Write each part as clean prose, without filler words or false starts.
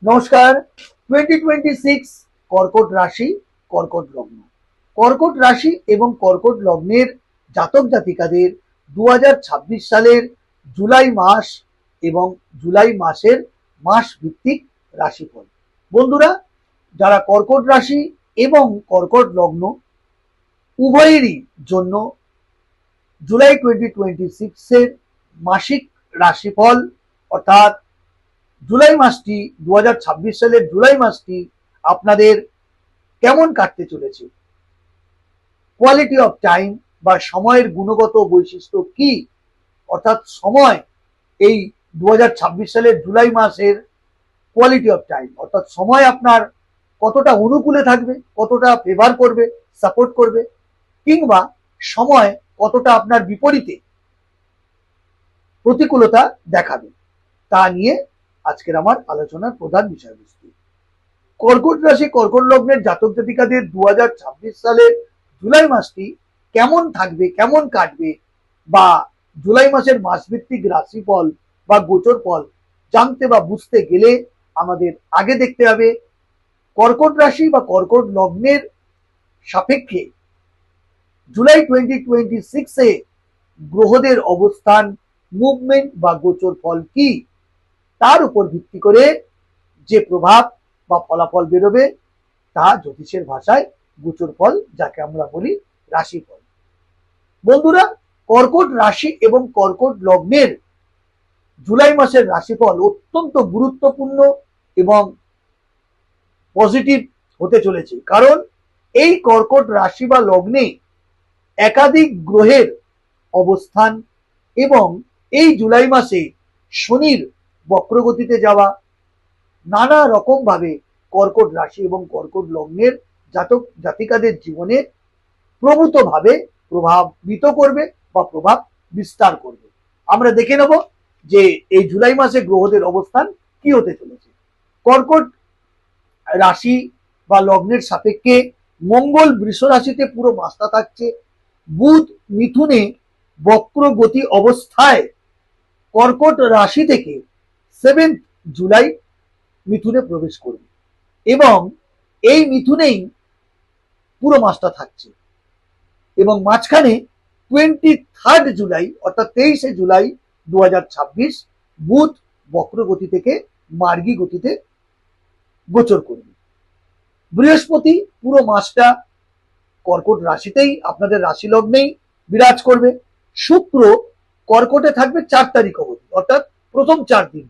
নমস্কার। 2026 কর্কট রাশি, কর্কট লগ্ন। কর্কট রাশি এবং কর্কট লগ্নের জাতক জাতিকাদের 2026 সালের জুলাই মাস এবং জুলাই মাসের মাস ভিত্তিক রাশিফল। বন্ধুরা, যারা কর্কট রাশি এবং কর্কট লগ্ন উভয়েরই জন্য জুলাই 2026 এর মাসিক রাশিফল অর্থাৎ জুলাই মাসটি 2026 সালের জুলাই মাসটি আপনাদের কেমন কাটতে চলেছে, কোয়ালিটি অফ টাইম বা সময়ের গুণগত বৈশিষ্ট্য কি, অর্থাৎ সময় এই 2026 সালের জুলাই মাসের কোয়ালিটি অফ টাইম অর্থাৎ সময় আপনার কতটা অনুকূলে থাকবে, কতটা ফেভার করবে, সাপোর্ট করবে, কিংবা সময় কতটা আপনার বিপরীতে প্রতিকূলতা দেখাবে, তা নিয়ে আজকের আমার আলোচনার প্রধান বিষয়বস্তু। কর্কট রাশি কর্কট লগ্নের জাতক জাতিকাদের 2026 সালের জুলাই মাসটি কেমন থাকবে, কেমন কাটবে, বা জুলাই মাসের মাসভিত্তিক রাশিফল বা গোচর ফল জানতে বা বুঝতে গেলে আমাদের আগে দেখতে হবে কর্কট রাশি বা কর্কট লগ্নের সাপেক্ষে জুলাই 2026 এ গ্রহদের অবস্থান, মুভমেন্ট বা গোচর ফল কি, তার উপর ভিত্তি করে যে প্রভাব বা ফলাফল বেরোবে তা জ্যোতিষের ভাষায় গোচর ফল, যাকে আমরা বলি রাশিফল। বন্ধুরা, কর্কট রাশি এবং কর্কট লগ্নের জুলাই মাসের রাশিফল অত্যন্ত গুরুত্বপূর্ণ এবং পজিটিভ হতে চলেছে, কারণ এই কর্কট রাশি বা লগ্নে একাধিক গ্রহের অবস্থান এবং এই জুলাই মাসে শনির বক্রগতিতে যাওয়া নানা রকম ভাবে কর্কট রাশি এবং কর্কট লগ্নের জাতক জাতিকাদের জীবনে প্রভূতভাবে প্রভাবিত করবে বা প্রভাব বিস্তার করবে। আমরা দেখে নেব যে এই জুলাই মাসে গ্রহদের অবস্থান কি হতে চলেছে। কর্কট রাশি বা লগ্নের সাপেক্ষে মঙ্গল বৃষ রাশিতে পুরো মাসটা থাকছে, বুধ মিথুনে বক্রগতি অবস্থায় কর্কট রাশি থেকে 7 জুলাই মিথুনে প্রবেশ করবে এবং এই মিথুনেই পুরো মাসটা থাকছে এবং মাঝখানে 23 জুলাই অর্থাৎ 23 জুলাই 2026 বুধ বক্রগতি থেকে মার্গী গতিতে গোচর করবে। বৃহস্পতি পুরো মাসটা কর্কট রাশিতেই, আপনাদের রাশি লগ্নেই বিরাজ করবে। শুক্র কর্কটে থাকবে 4 তারিখ অবধি, অর্থাৎ প্রথম 4 দিন,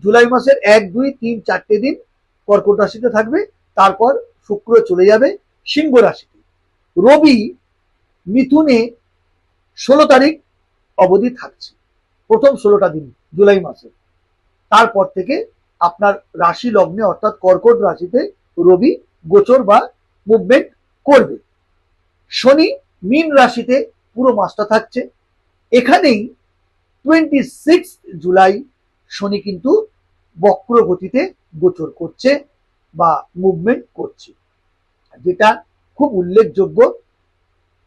জুলাই মাসের 1, 2, 3, 4টে দিন কর্কট রাশিতে থাকবে। তারপর শুক্র চলে যাবে সিংহ রাশিতে। রবি মিথুনে 16 তারিখ অবধি থাকছে, প্রথম 16টা দিন জুলাই মাসে। তারপর থেকে আপনার রাশি লগ্নে অর্থাৎ কর্কট রাশিতে রবি গোচর বা মুভমেন্ট করবে। শনি মীন রাশিতে পুরো মাসটা থাকছে, এখানেই 26 জুলাই শনি কিন্তু বক্র গতিতে গোচর করছে বা মুভমেন্ট করছে, যেটা খুব উল্লেখযোগ্য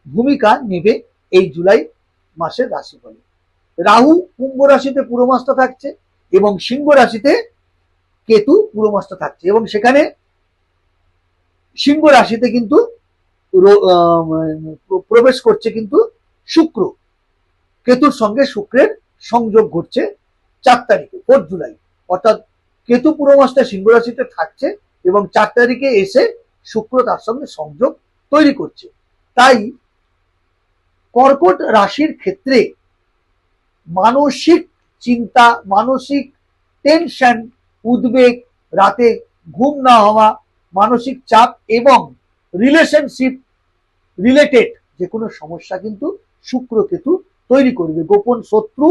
ভূমিকা নেবে এই জুলাই মাসের রাশিফলে। রাহু কুম্ভ রাশিতে পুরো মাসটা থাকছে এবং সিংহ রাশিতে কেতু পুরো মাসটা থাকছে এবং সেখানে সিংহ রাশিতে কিন্তু প্রবেশ করছে কিন্তু শুক্র, কেতুর সঙ্গে শুক্রের সংযোগ ঘটছে 4 তারিখে 4 জুলাই, অর্থাৎ কেতু পুরো মাসটা সিংহ রাশিতে থাকছে এবং 4 তারিখে এসে শুক্র তার সঙ্গে সংযোগ তৈরি করছে। তাই কর্কট রাশির ক্ষেত্রে মানসিক চিন্তা, মানসিক টেনশন, উদ্বেগ, রাতে ঘুম না হওয়া, মানসিক চাপ এবং রিলেশনশিপ রিলেটেড যে কোনো সমস্যা কিন্তু শুক্র কেতু তৈরি করবে। গোপন শত্রু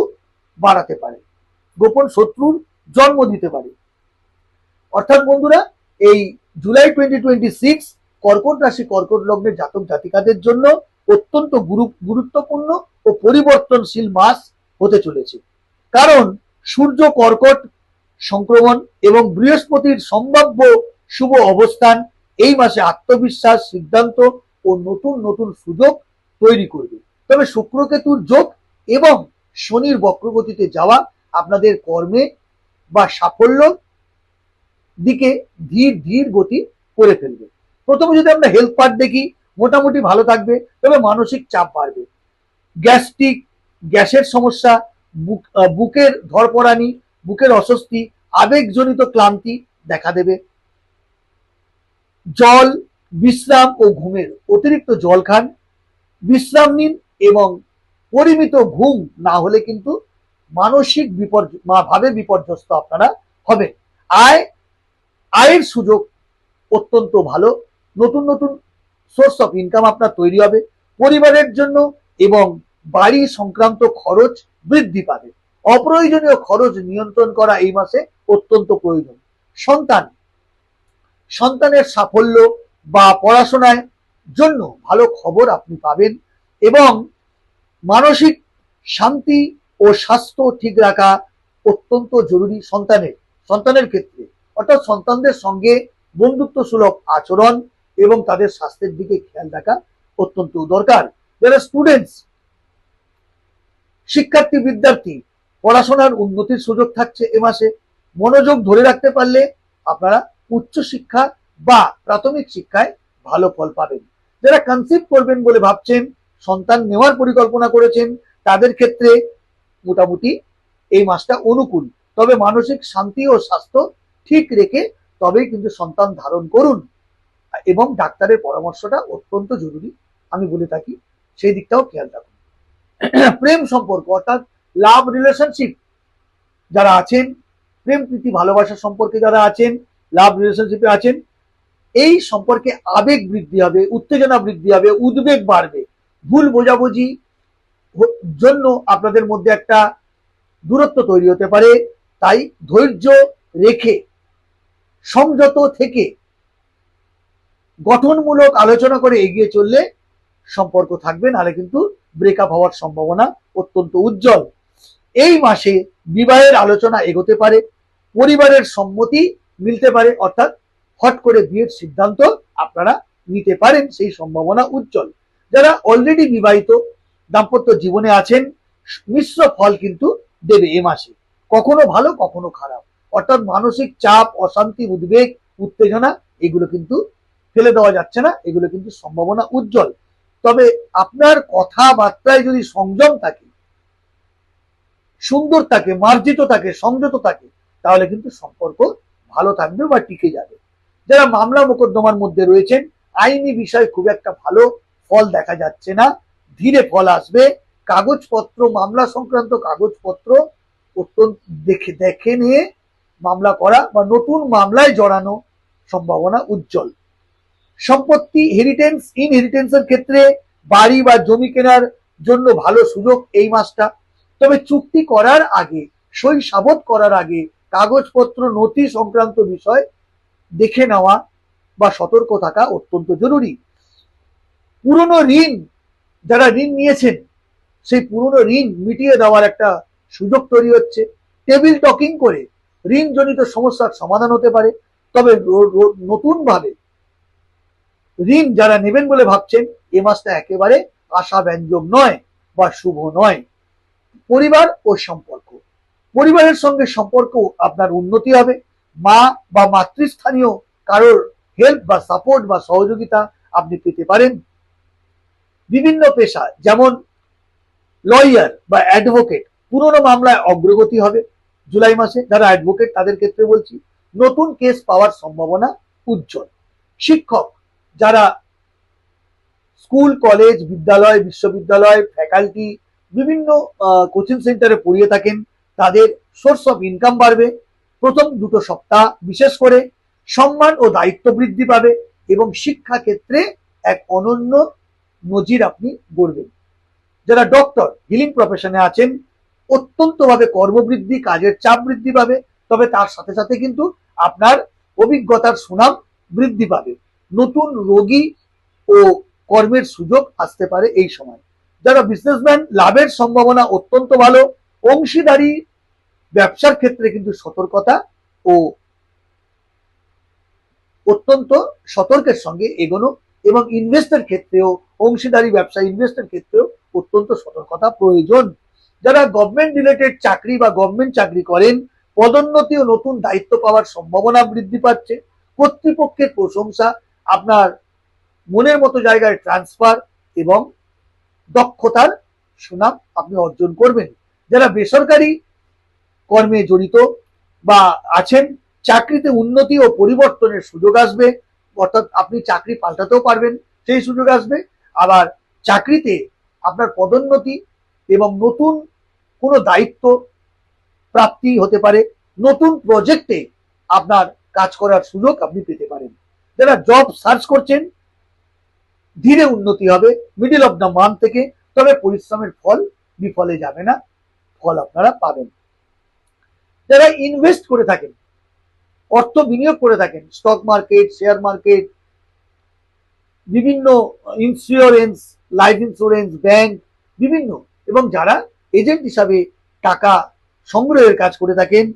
বাড়াতে পারে, গোপন শত্রুর জন্ম দিতে পারে। অর্থাৎ বন্ধুরা, এই জুলাই 2026 কর্কট রাশি কর্কট লগ্নের জাতক জাতিকাদের জন্য অত্যন্ত গুরুত্বপূর্ণ ও পরিবর্তনশীল মাস হতে চলেছে, কারণ সূর্য কর্কট সংক্রমণ এবং বৃহস্পতির সম্ভাব্য শুভ অবস্থান এই মাসে আত্মবিশ্বাস, সিদ্ধান্ত ও নতুন নতুন সুযোগ তৈরি করবে। তবে শুক্র কেতুর যোগ এবং শনির বক্রগতিতে যাওয়া আপনাদের কর্মে বা সাফল্য দিকে ধীর ধীর গতি করে ফেলবে। প্রথমে যদি আমরা হেলথ পার্ট দেখি, মোটামুটি ভালো থাকবে, তবে মানসিক চাপ বাড়বে। গ্যাস্ট্রিক, গ্যাসের সমস্যা, বুকের ধড়পড়ানি, বুকের অস্বস্তি, আবেগজনিত ক্লান্তি দেখা দেবে। জল, বিশ্রাম ও ঘুমের অতিরিক্ত জল খান, বিশ্রাম নিন এবং পরিমিত ঘুম না হলে কিন্তু মানসিক ভাবে বিপর্যস্ত আপনারা হবেন। আয়ের সুযোগ অত্যন্ত ভালো, নতুন নতুন সোর্স অফ ইনকাম আপনার তৈরি হবে পরিবারের জন্য এবং বাড়ি সংক্রান্ত খরচ বৃদ্ধি পাবে। অপ্রয়োজনীয় খরচ নিয়ন্ত্রণ করা এই মাসে অত্যন্ত প্রয়োজন। সন্তানের সাফল্য বা পড়াশোনার জন্য ভালো খবর আপনি পাবেন এবং মানসিক শান্তি ও স্বাস্থ্য ঠিক রাখা অত্যন্ত জরুরি সন্তানের ক্ষেত্রে। অর্থাৎ সন্তানদের সঙ্গে বন্ধুত্ব সুলভ আচরণ এবং তাদের স্বাস্থ্যের দিকে খেয়াল রাখা অত্যন্ত দরকার। যারা স্টুডেন্টস, শিক্ষার্থী, বিদ্যার্থী, পড়াশোনার উন্নতির সুযোগ থাকছে এ মাসে। মনোযোগ ধরে রাখতে পারলে আপনারা উচ্চ শিক্ষা বা প্রাথমিক শিক্ষায় ভালো ফল পাবেন। যারা কনসিভ করবেন বলে ভাবছেন, সন্তান নেওয়ার পরিকল্পনা করেছেন, তাদের ক্ষেত্রে মোটামুটি এই মাসটা অনুকূল। তবে মানসিক শান্তি ও স্বাস্থ্য ঠিক রেখে তবেই কিন্তু সন্তান ধারণ করুন এবং ডাক্তারের পরামর্শটা অত্যন্ত জরুরি আমি বলে থাকি, সেই দিকটাও খেয়াল রাখুন। প্রেম সম্পর্ক অর্থাৎ লাভ রিলেশনশিপ যারা আছেন, প্রেম প্রীতি ভালোবাসা সম্পর্কে যারা আছেন, লাভ রিলেশনশিপে আছেন, এই সম্পর্কে আবেগ বৃদ্ধি হবে, উত্তেজনা বৃদ্ধি হবে, উদ্বেগ বাড়বে, ভুল বোঝাবুঝি জন্য আপনাদের মধ্যে একটা দূরত্ব তৈরি হতে পারে। তাই ধৈর্য রেখে সংযত থেকে গঠনমূলক আলোচনা করে এগিয়ে চললে সম্পর্ক থাকবে, নাহলে কিন্তু ব্রেকআপ হওয়ার সম্ভাবনা অত্যন্ত উজ্জ্বল। এই মাসে বিবাহের আলোচনা এগোতে পারে, পরিবারের সম্মতি মিলতে পারে, অর্থাৎ হট করে বিয়ের সিদ্ধান্ত আপনারা নিতে পারেন, সেই সম্ভাবনা উজ্জ্বল। যারা অলরেডি বিবাহিত দাম্পত্য জীবনে আছেন, মিশ্র ফল কিন্তু দেবে এ মাসে, কখনো ভালো কখনো খারাপ। অর্থাৎ মানসিক চাপ, অশান্তি, উদ্বেগ, উত্তেজনা এগুলো কিন্তু ফেলে দেওয়া যাচ্ছে না, এগুলো কিন্তু সম্ভাবনা উজ্জ্বল। তবে আপনার কথাবার্তায় যদি সংযম থাকে, সুন্দর থাকে, মার্জিত থাকে, সংযত থাকে, তাহলে কিন্তু সম্পর্ক ভালো থাকবে বা টিকে যাবে। যারা মামলা মোকদ্দমার মধ্যে রয়েছেন, আইনি বিষয় খুব একটা ভালো ফল দেখা যাচ্ছে না, ধীরে ফল আসবে। কাগজপত্র, মামলা সংক্রান্ত কাগজপত্র অত্যন্ত দেখে নিয়ে মামলা করা বা নতুন মামলায় জড়ানো সম্ভাবনা উজ্জ্বল। সম্পত্তি, ইনহেরিটেন্সের ক্ষেত্রে বাড়ি বা জমি কেনার জন্য ভালো সুযোগ এই মাসটা। তবে চুক্তি করার আগে, সই সাবত করার আগে কাগজপত্র, নথি সংক্রান্ত বিষয় দেখে নেওয়া বা সতর্ক থাকা অত্যন্ত জরুরি। পুরনো ঋণ, যারা ঋণ নিয়েছেন, সেই পুরনো ঋণ মিটিয়ে দেওয়ার একটা সুযোগ তৈরি হচ্ছে। টেবিল টকিং করে ঋণজনিত সমস্যার সমাধান হতে পারে। তবে নতুন ভাবে ঋণ যারা নেবেন বলে ভাবছেন, এ মাসটা একেবারে আশাব্যঞ্জক নয় বা শুভ নয়। পরিবার ও সম্পর্ক, পরিবারের সঙ্গে সম্পর্ক আপনার উন্নতি হবে। মা বা মাতৃস্থানীয় কারোর হেল্প বা সাপোর্ট বা সহযোগিতা আপনি পেতে পারেন। বিভিন্ন পেশা যেমন লয়ার বা অ্যাডভোকেট, পুরনো মামলায় অগ্রগতি হবে জুলাই মাসে। যারা অ্যাডভোকেট তাদের ক্ষেত্রে বলছি, নতুন কেস পাওয়ার সম্ভাবনা উজ্জ্বল। শিক্ষক, যারা স্কুল, কলেজ, বিদ্যালয়, বিশ্ববিদ্যালয়, ফ্যাকাল্টি, বিভিন্ন কোচিং সেন্টারে পড়িয়ে থাকেন, তাদের সোর্স অফ ইনকাম বাড়বে। প্রথম দুটো সপ্তাহ বিশেষ করে সম্মান ও দায়িত্ব বৃদ্ধি পাবে এবং শিক্ষা ক্ষেত্রে এক অনন্য নজির আপনি গড়বেন। যারা ডক্টর, হিলিং প্রফেশনে আছেন, অত্যন্ত ভাবে কর্মবৃদ্ধি, কাজের চাপ বৃদ্ধি পাবে। তবে তার সাথে সাথে কিন্তু আপনার অভিজ্ঞতার সুনাম বৃদ্ধি পাবে। নতুন রোগী ও কর্মের সুযোগ আসতে পারে এই সময়। যারা বিজনেসম্যান, লাভের সম্ভাবনা অত্যন্ত ভালো। অংশীদারি ব্যবসার ক্ষেত্রে কিন্তু সতর্কতা ও অত্যন্ত সতর্কের সঙ্গে এগোনো এবং ইনভেস্টের ক্ষেত্রেও, অংশীদারি ব্যবসা ইনভেস্টের ক্ষেত্রেও অত্যন্ত সতর্কতা প্রয়োজন। যারা গভর্নমেন্ট রিলেটেড চাকরি বা গভর্নমেন্ট চাকরি করেন, পদোন্নতি ও নতুন দায়িত্ব পাওয়ার সম্ভাবনা বৃদ্ধি পাচ্ছে, কর্তৃপক্ষের প্রশংসা, আপনার মনের মতো জায়গায় ট্রান্সফার এবং দক্ষতার সুনাম আপনি অর্জন করবেন। যারা বেসরকারি কর্মে জড়িত বা আছেন, চাকরিতে উন্নতি ও পরিবর্তনের সুযোগ আসবে, অর্থাৎ আপনি চাকরি পাল্টাতেও পারবেন, সেই সুযোগ আসবে। আবার চাকরিতে আপনার পদোন্নতি এবং নতুন কোনো দায়িত্ব প্রাপ্তি হতে পারে, নতুন প্রজেক্টে আপনার কাজ করার সুযোগ আপনি পেতে পারেন। যারা জব সার্চ করছেন, ধীরে উন্নতি হবে মিডল অফ দ্য মান্থ থেকে, তবে পরিশ্রমের ফল বিফলে যাবে না, ফল আপনারা পাবেন। যারা ইনভেস্ট করে থাকেন, অর্থ বিনিয়োগ করে থাকেন, স্টক মার্কেট, শেয়ার মার্কেট, বিভিন্ন ইন্স্যুরেন্স, লাইফ ইন্স্যুরেন্স, ব্যাংক, বিভিন্ন, এবং যারা এজেন্ট হিসাবে টাকা সংগ্রহের কাজ করে থাকেন,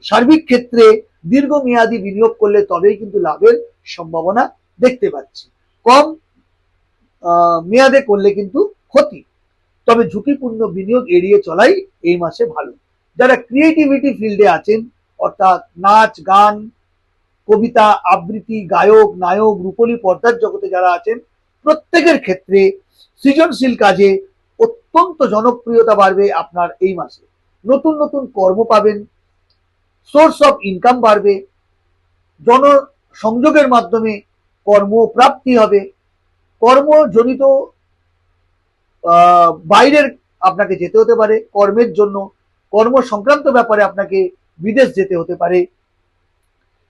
সার্বিক ক্ষেত্রে দীর্ঘমেয়াদী বিনিয়োগ করলে তবেই কিন্তু লাভের সম্ভাবনা দেখতে পাচ্ছি। কম মেয়াদে করলে কিন্তু ক্ষতি, তবে ঝুঁকিপূর্ণ বিনিয়োগ এড়িয়ে চলাই এই মাসে ভালো। যারা ক্রিয়েটিভিটি ফিল্ডে আছেন, অর্থাৎ নাচ, গান, কবিতা, আবৃত্তি, গায়ক, নায়ক, রূপলী পর্দার জগতে যারা আছেন, প্রত্যেকের ক্ষেত্রে সৃজনশীল কাজে অত্যন্ত জনপ্রিয়তা বাড়বে আপনার এই মাসে। নতুন নতুন কর্ম পাবেন, সোর্স অফ ইনকাম বাড়বে, জনসংযোগের মাধ্যমে কর্মপ্রাপ্তি হবে, কর্মজনিত বাইরের আপনাকে যেতে হতে পারে কর্মের জন্য, কর্ম সংক্রান্ত ব্যাপারে আপনাকে বিদেশ যেতে হতে পারে।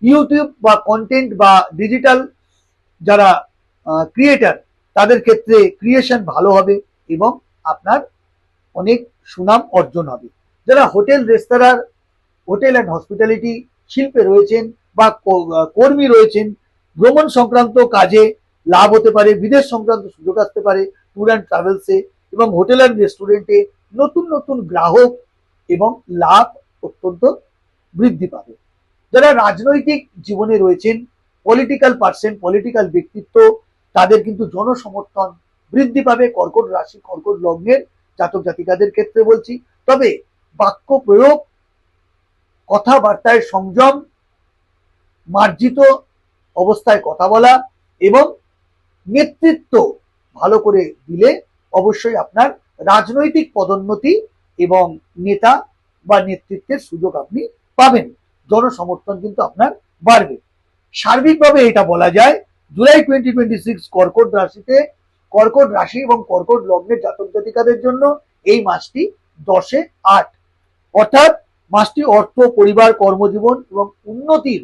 ইউটিউব বা কন্টেন্ট বা ডিজিটাল যারা ক্রিয়েটার, তাদের ক্ষেত্রে ক্রিয়েশন ভালো হবে এবং আপনার অনেক সুনাম অর্জন হবে। যারা hotel, restaurant, hotel and hospitality শিল্পে রয়েছেন বা কর্মী রয়েছেন, ভ্রমণ সংক্রান্ত কাজে লাভ হতে পারে, বিদেশ সংক্রান্ত সুযোগ আসতে পারে ট্যুর অ্যান্ড ট্রাভেলসে, এবং হোটেল অ্যান্ড রেস্টুরেন্টে নতুন নতুন গ্রাহক এবং লাভ অত্যন্ত বৃদ্ধি পাবে। যারা রাজনৈতিক জীবনে রয়েছেন, পলিটিক্যাল পার্সন, পলিটিক্যাল ব্যক্তিত্ব, তাদের কিন্তু জনসমর্থন বৃদ্ধি পাবে। কর্কট রাশি, কর্কট লগ্নের জাতক জাতিকাদের ক্ষেত্রে বলছি। তবে বাক্য প্রয়োগ, কথাবার্তায় সংযম, মার্জিত অবস্থায় কথা বলা এবং নেতৃত্ব ভালো করে দিলে অবশ্যই আপনার রাজনৈতিক পদোন্নতি এবং নেতা বা নেতৃত্বের সুযোগ আপনি পাবেন, জনসমর্থন কিন্তু আপনার বাড়বে। সার্বিকভাবে এটা বলা যায় জুলাই 2026 কর্কট রাশিতে, কর্কট রাশি এবং কর্কট লগ্নের জাতক জাতিকাদের জন্য এই মাসটি 10-8, অর্থাৎ মাসটি অর্থ, পরিবার, কর্মজীবন এবং উন্নতির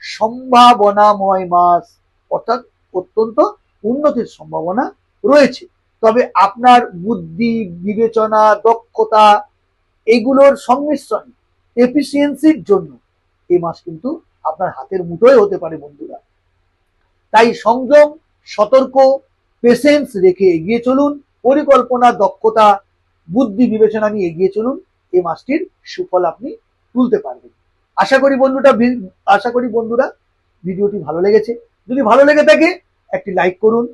সম্ভাবনাময় মাস, অর্থাৎ অত্যন্ত উন্নতির সম্ভাবনা রয়েছে। তবে আপনার বুদ্ধি, বিবেচনা, দক্ষতা, এগুলোর সংমিশ্রণ, এফিসিয়েন্সির জন্য এই মাস কিন্তু আপনার হাতের মুঠোয় হতে পারে বন্ধুরা। তাই সংযম, সতর্ক, পেশেন্স রেখে এগিয়ে চলুন, পরিকল্পনা, দক্ষতা, বুদ্ধি, বিবেচনা নিয়ে এগিয়ে চলুন, এই মাসটির সুফল আপনি তুলতে পারবেন। আশা করি বন্ধুরা ভিডিওটি ভালো লেগেছে। যদি ভালো লেগে থাকে একটি লাইক করুন,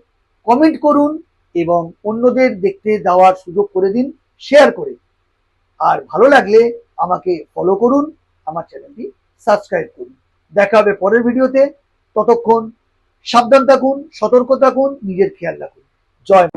কমেন্ট করুন এবং অন্যদের দেখতে দেওয়ার সুযোগ করে দিন শেয়ার করে। আর ভালো লাগলে আমাকে ফলো করুন, আমার চ্যানেলটি সাবস্ক্রাইব করুন। দেখা হবে পরের ভিডিওতে। ততক্ষণ সাবধান থাকুন, সতর্ক থাকুন, নিজের খেয়াল রাখুন। জয়।